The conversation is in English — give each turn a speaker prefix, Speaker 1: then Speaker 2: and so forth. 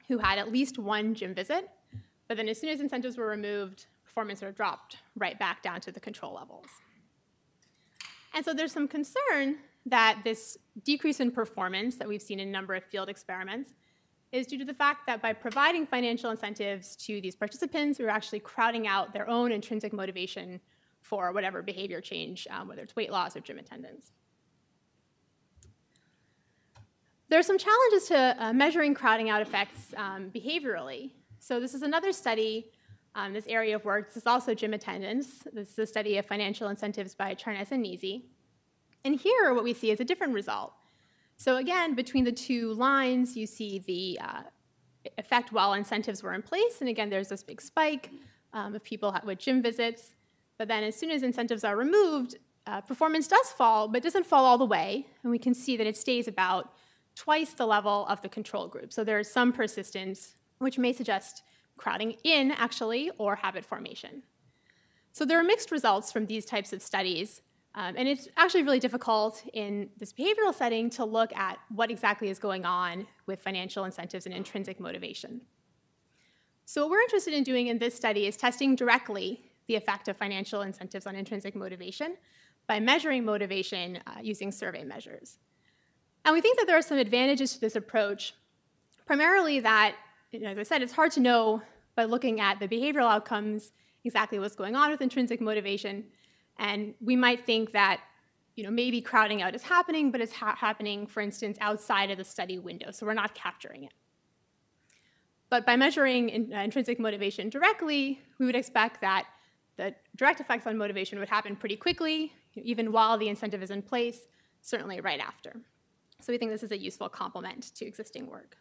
Speaker 1: who had at least one gym visit, but then as soon as incentives were removed, performance sort of dropped right back down to the control levels. And so there's some concern that this decrease in performance that we've seen in a number of field experiments is due to the fact that by providing financial incentives to these participants, we were actually crowding out their own intrinsic motivation for whatever behavior change, whether it's weight loss or gym attendance. There are some challenges to measuring crowding out effects behaviorally. So this is another study, this area of work. This is also gym attendance. This is a study of financial incentives by Charnes and Nisi. And here what we see is a different result. So again, between the two lines, you see the effect while incentives were in place. And again, there's this big spike of people with gym visits. But then as soon as incentives are removed, performance does fall, but doesn't fall all the way. And we can see that it stays about twice the level of the control group. So there is some persistence, which may suggest crowding in, actually, or habit formation. So there are mixed results from these types of studies. And it's actually really difficult in this behavioral setting to look at what exactly is going on with financial incentives and intrinsic motivation. So what we're interested in doing in this study is testing directly the effect of financial incentives on intrinsic motivation by measuring motivation using survey measures. And we think that there are some advantages to this approach, primarily that, as I said, it's hard to know by looking at the behavioral outcomes exactly what's going on with intrinsic motivation. And we might think that maybe crowding out is happening, but it's happening, for instance, outside of the study window, so we're not capturing it. But by measuring intrinsic motivation directly, we would expect that the direct effects on motivation would happen pretty quickly, even while the incentive is in place, certainly right after. So we think this is a useful complement to existing work.